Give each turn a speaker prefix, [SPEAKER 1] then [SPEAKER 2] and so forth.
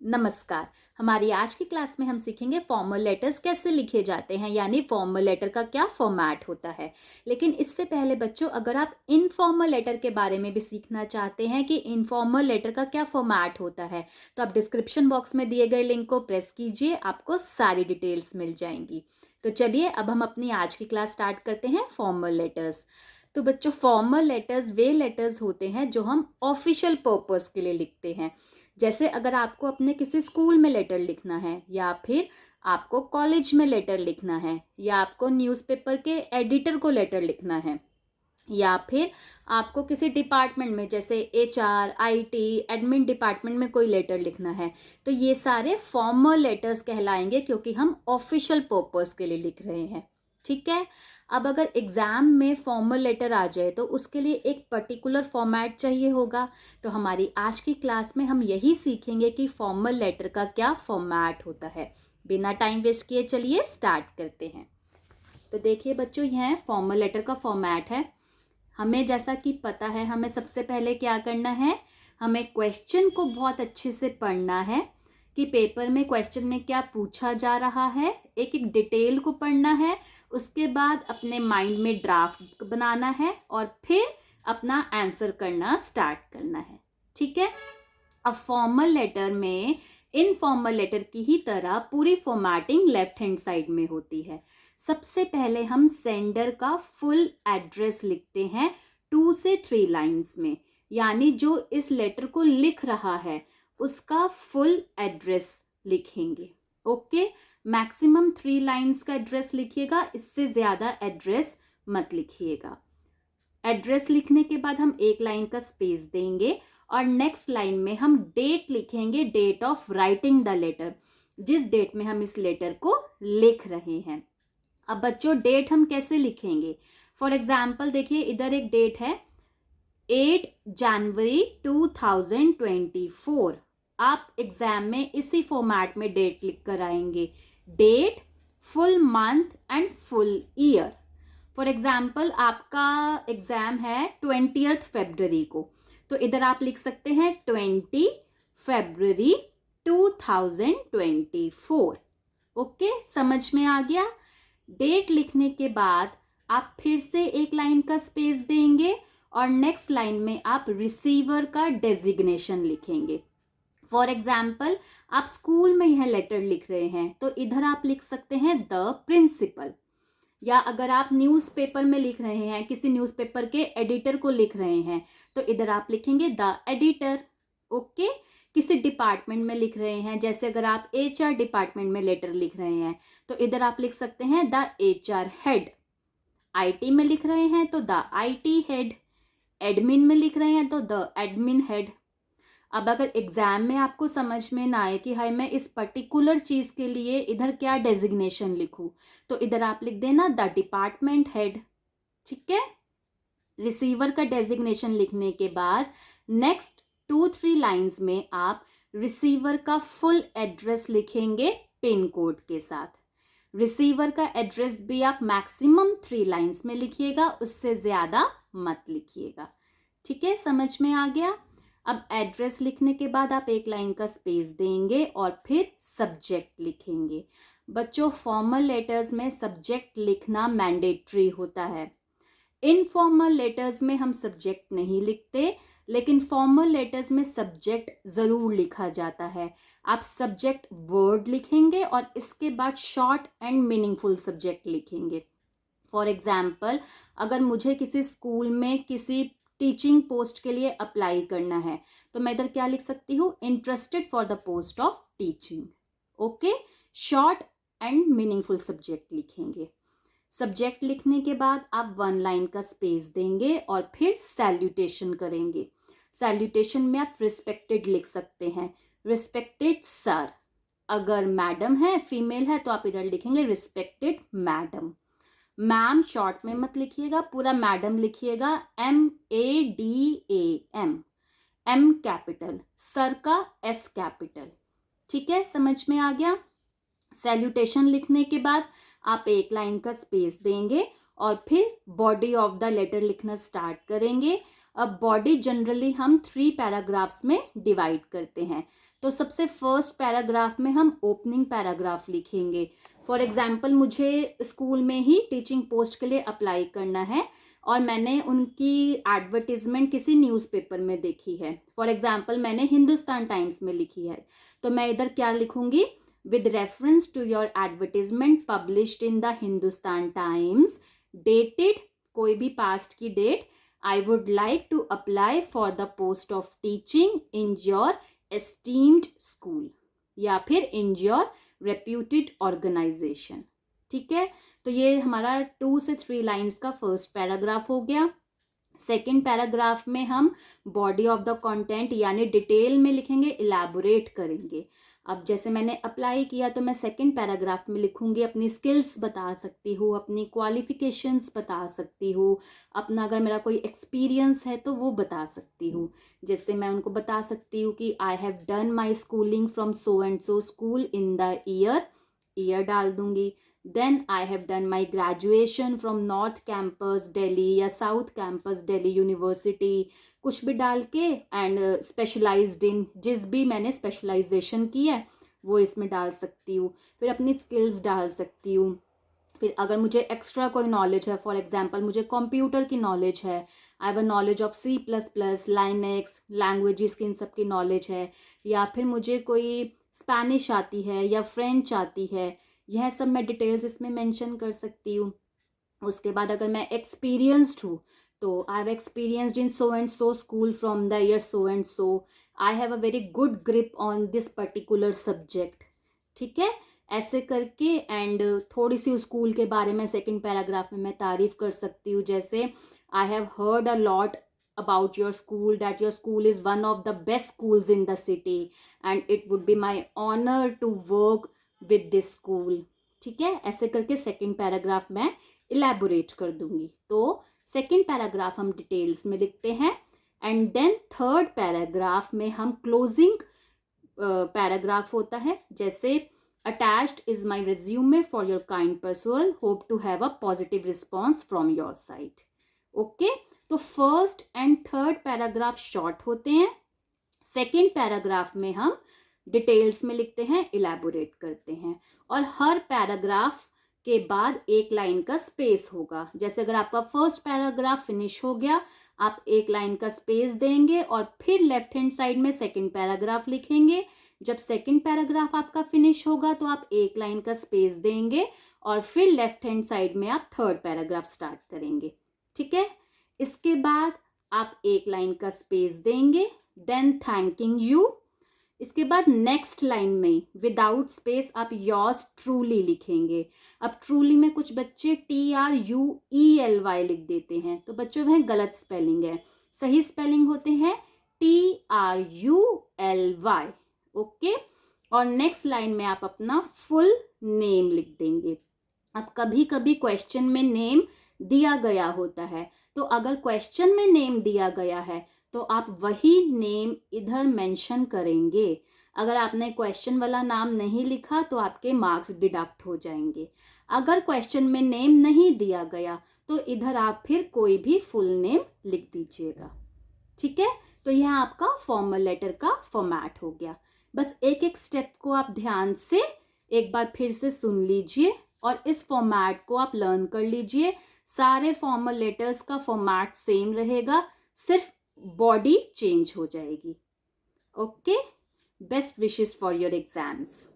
[SPEAKER 1] नमस्कार। हमारी आज की क्लास में हम सीखेंगे फॉर्मल लेटर्स कैसे लिखे जाते हैं, यानी फॉर्मल लेटर का क्या फॉर्मेट होता है। लेकिन इससे पहले बच्चों, अगर आप इनफॉर्मल लेटर के बारे में भी सीखना चाहते हैं कि इनफॉर्मल लेटर का क्या फॉर्मेट होता है, तो आप डिस्क्रिप्शन बॉक्स में दिए गए लिंक को प्रेस कीजिए, आपको सारी डिटेल्स मिल जाएंगी। तो चलिए अब हम अपनी आज की क्लास स्टार्ट करते हैं फॉर्मल लेटर्स। तो बच्चों, फॉर्मल लेटर्स वे लेटर्स होते हैं जो हम ऑफिशियल पर्पस के लिए लिखते हैं। जैसे अगर आपको अपने किसी स्कूल में लेटर लिखना है, या फिर आपको कॉलेज में लेटर लिखना है, या आपको न्यूज़पेपर के एडिटर को लेटर लिखना है, या फिर आपको किसी डिपार्टमेंट में जैसे एचआर, आईटी, एडमिन डिपार्टमेंट में कोई लेटर लिखना है, तो ये सारे फॉर्मल लेटर्स कहलाएंगे क्योंकि हम ऑफिशियल पर्पस के लिए लिख रहे हैं। ठीक है। अब अगर एग्जाम में फॉर्मल लेटर आ जाए तो उसके लिए एक पर्टिकुलर फॉर्मेट चाहिए होगा। तो हमारी आज की क्लास में हम यही सीखेंगे कि फॉर्मल लेटर का क्या फॉर्मेट होता है। बिना टाइम वेस्ट किए चलिए स्टार्ट करते हैं। तो देखिए बच्चों, यह फॉर्मल लेटर का फॉर्मेट है। हमें जैसा कि पता है, हमें सबसे पहले क्या करना है, हमें क्वेश्चन को बहुत अच्छे से पढ़ना है कि पेपर में क्वेश्चन में क्या पूछा जा रहा है, एक एक डिटेल को पढ़ना है। उसके बाद अपने माइंड में ड्राफ्ट बनाना है और फिर अपना आंसर करना स्टार्ट करना है। ठीक है। अब फॉर्मल लेटर में इनफॉर्मल लेटर की ही तरह पूरी फॉर्मेटिंग लेफ्ट हैंड साइड में होती है। सबसे पहले हम सेंडर का फुल एड्रेस लिखते हैं 2 से 3 लाइंस में, यानी जो इस लेटर को लिख रहा है उसका फुल एड्रेस लिखेंगे। ओके। मैक्सिमम 3 लाइंस का एड्रेस लिखिएगा, इससे ज़्यादा एड्रेस मत लिखिएगा। एड्रेस लिखने के बाद हम एक लाइन का स्पेस देंगे और नेक्स्ट लाइन में हम डेट लिखेंगे, date of writing the letter, जिस डेट में हम इस लेटर को लिख रहे हैं। अब बच्चों, डेट हम कैसे लिखेंगे? फॉर एग्जाम्पल देखिए, इधर एक डेट है 8 जनवरी 2024। आप एग्जाम में इसी फॉर्मेट में डेट लिख कर आएंगे, date, full month and full year. For example आपका एग्जाम है 20 फरवरी को, तो इधर आप लिख सकते हैं 20 फरवरी 2024। ओके, समझ में आ गया? डेट लिखने के बाद आप फिर से एक लाइन का स्पेस देंगे और नेक्स्ट लाइन में आप रिसीवर का डेजिग्नेशन लिखेंगे। फॉर एग्जाम्पल आप स्कूल में यह लेटर लिख रहे हैं तो इधर आप लिख सकते हैं द प्रिंसिपल, या अगर आप न्यूज़पेपर में लिख रहे हैं, किसी न्यूज़पेपर के एडिटर को लिख रहे हैं, तो इधर आप लिखेंगे द एडिटर। ओके। किसी डिपार्टमेंट में लिख रहे हैं, जैसे अगर आप एचआर डिपार्टमेंट में लेटर लिख रहे हैं तो इधर आप लिख सकते हैं द एचआर हेड। आईटी में लिख रहे हैं तो द आईटी हेड। एडमिन में लिख रहे हैं तो द एडमिन हेड। अब अगर एग्जाम में आपको समझ में ना आए कि हाय मैं इस पर्टिकुलर चीज के लिए इधर क्या डेजिग्नेशन लिखूं, तो इधर आप लिख देना द डिपार्टमेंट हेड। ठीक है। रिसीवर का डेजिग्नेशन लिखने के बाद नेक्स्ट 2-3 लाइंस में आप रिसीवर का फुल एड्रेस लिखेंगे पिन कोड के साथ। रिसीवर का एड्रेस भी आप मैक्सिमम 3 लाइंस में लिखिएगा, उससे ज़्यादा मत लिखिएगा। ठीक है, समझ में आ गया? अब एड्रेस लिखने के बाद आप एक लाइन का स्पेस देंगे और फिर सब्जेक्ट लिखेंगे। बच्चों, फॉर्मल लेटर्स में सब्जेक्ट लिखना मैंडेटरी होता है। इनफॉर्मल लेटर्स में हम सब्जेक्ट नहीं लिखते, लेकिन फॉर्मल लेटर्स में सब्जेक्ट ज़रूर लिखा जाता है। आप सब्जेक्ट वर्ड लिखेंगे और इसके बाद शॉर्ट एंड मीनिंगफुल सब्जेक्ट लिखेंगे। फॉर एग्जाम्पल, अगर मुझे किसी स्कूल में किसी टीचिंग पोस्ट के लिए अप्लाई करना है तो मैं इधर क्या लिख सकती हूँ, interested for the post of teaching. Okay, short and meaningful subject लिखेंगे। सब्जेक्ट लिखने के बाद आप 1 लाइन का स्पेस देंगे और फिर सैल्यूटेशन करेंगे। सैल्यूटेशन में आप रिस्पेक्टेड लिख सकते हैं, रिस्पेक्टेड सर। अगर मैडम है, फीमेल है, तो आप इधर लिखेंगे रिस्पेक्टेड मैडम। मैम शॉर्ट में मत लिखिएगा, पूरा मैडम लिखिएगा, MADAM, M कैपिटल, सर का S कैपिटल। ठीक है, समझ में आ गया? सैल्यूटेशन लिखने के बाद आप एक लाइन का स्पेस देंगे और फिर बॉडी ऑफ द लेटर लिखना स्टार्ट करेंगे अब बॉडी जनरली हम 3 पैराग्राफ्स में डिवाइड करते हैं। तो सबसे फर्स्ट पैराग्राफ में हम ओपनिंग पैराग्राफ लिखेंगे। फॉर एग्जाम्पल मुझे स्कूल में ही टीचिंग पोस्ट के लिए अप्लाई करना है और मैंने उनकी एडवर्टीजमेंट किसी न्यूज़पेपर में देखी है। फॉर एग्जाम्पल मैंने हिंदुस्तान टाइम्स में लिखी है, तो मैं इधर क्या लिखूंगी, with reference to your advertisement published in the Hindustan Times dated, कोई भी पास्ट की डेट, I would like to apply for the post of teaching in your esteemed school या फिर इन योर रेप्यूटेड ऑर्गेनाइजेशन। ठीक है, तो ये हमारा 2 से 3 लाइंस का फर्स्ट पैराग्राफ हो गया। सेकेंड पैराग्राफ में हम बॉडी ऑफ द कंटेंट यानी डिटेल में लिखेंगे, इलैबोरेट करेंगे। अब जैसे मैंने अप्लाई किया तो मैं सेकेंड पैराग्राफ में लिखूंगी, अपनी स्किल्स बता सकती हूँ, अपनी क्वालिफिकेशंस बता सकती हूँ, अपना अगर मेरा कोई एक्सपीरियंस है तो वो बता सकती हूँ। जैसे मैं उनको बता सकती हूँ कि I have done my schooling from so and so school in the year डाल दूंगी। Then I have done my graduation from North Campus Delhi या साउथ कैंपस दिल्ली यूनिवर्सिटी, कुछ भी डाल के, एंड स्पेशलाइज्ड इन, जिस भी मैंने स्पेशलाइजेशन की है वो इसमें डाल सकती हूँ। फिर अपनी स्किल्स डाल सकती हूँ। फिर अगर मुझे एक्स्ट्रा कोई नॉलेज है, फॉर एग्जांपल मुझे कंप्यूटर की नॉलेज है, I have a knowledge of C++, Linux languages की, इन सब की नॉलेज है, या फिर मुझे कोई स्पेनिश आती है या फ्रेंच आती है, यह सब मैं डिटेल्स इसमें मेंशन कर सकती हूँ। उसके बाद अगर मैं एक्सपीरियंस्ड हूँ तो I have experienced in so and so school from the year so and so, I have a very good grip on this particular subject. ठीक है, ऐसे करके एंड थोड़ी सी उस स्कूल के बारे में सेकंड पैराग्राफ में मैं तारीफ कर सकती हूँ। जैसे I have heard a lot about your school, that your school is one of the best schools in the city and it would be my honor to work with this school। ठीक है, ऐसे करके second paragraph मैं elaborate कर दूंगी। तो second paragraph हम details में लिखते हैं एंड देन थर्ड पैराग्राफ में हम क्लोजिंग पैराग्राफ होता है। जैसे attached is my resume for your kind perusal, hope to have a positive response from your side. Okay, तो first and third paragraph short होते हैं, सेकेंड पैराग्राफ में हम डिटेल्स में लिखते हैं, इलैबोरेट करते हैं, और हर पैराग्राफ के बाद एक लाइन का स्पेस होगा। जैसे अगर आपका फर्स्ट पैराग्राफ फिनिश हो गया, आप एक लाइन का स्पेस देंगे और फिर लेफ्ट हैंड साइड में सेकेंड पैराग्राफ लिखेंगे। जब सेकेंड पैराग्राफ आपका फिनिश होगा तो आप एक लाइन का स्पेस देंगे और फिर लेफ्ट हैंड साइड में आप थर्ड पैराग्राफ स्टार्ट करेंगे। ठीक है, इसके बाद आप एक लाइन का स्पेस देंगे, देन थैंकिंग यू। इसके बाद नेक्स्ट लाइन में विदाउट स्पेस आप योर्स ट्रूली लिखेंगे। अब ट्रूली में कुछ बच्चे TRUELY लिख देते हैं, तो बच्चों वह गलत स्पेलिंग है, सही स्पेलिंग होते हैं TRULY। ओके, और नेक्स्ट लाइन में आप अपना फुल नेम लिख देंगे। अब कभी कभी क्वेश्चन में नेम दिया गया होता है, तो अगर क्वेश्चन में नेम दिया गया है तो आप वही नेम इधर मेंशन करेंगे। अगर आपने क्वेश्चन वाला नाम नहीं लिखा तो आपके मार्क्स डिडक्ट हो जाएंगे। अगर क्वेश्चन में नेम नहीं दिया गया तो इधर आप फिर कोई भी फुल नेम लिख दीजिएगा। ठीक है, तो यह आपका फॉर्मल लेटर का फॉर्मेट हो गया। बस एक एक स्टेप को आप ध्यान से एक बार फिर से सुन लीजिए और इस फॉर्मेट को आप लर्न कर लीजिए। सारे फॉर्मल लेटर्स का फॉर्मेट सेम रहेगा, सिर्फ बॉडी चेंज हो जाएगी। Okay, best wishes for your exams.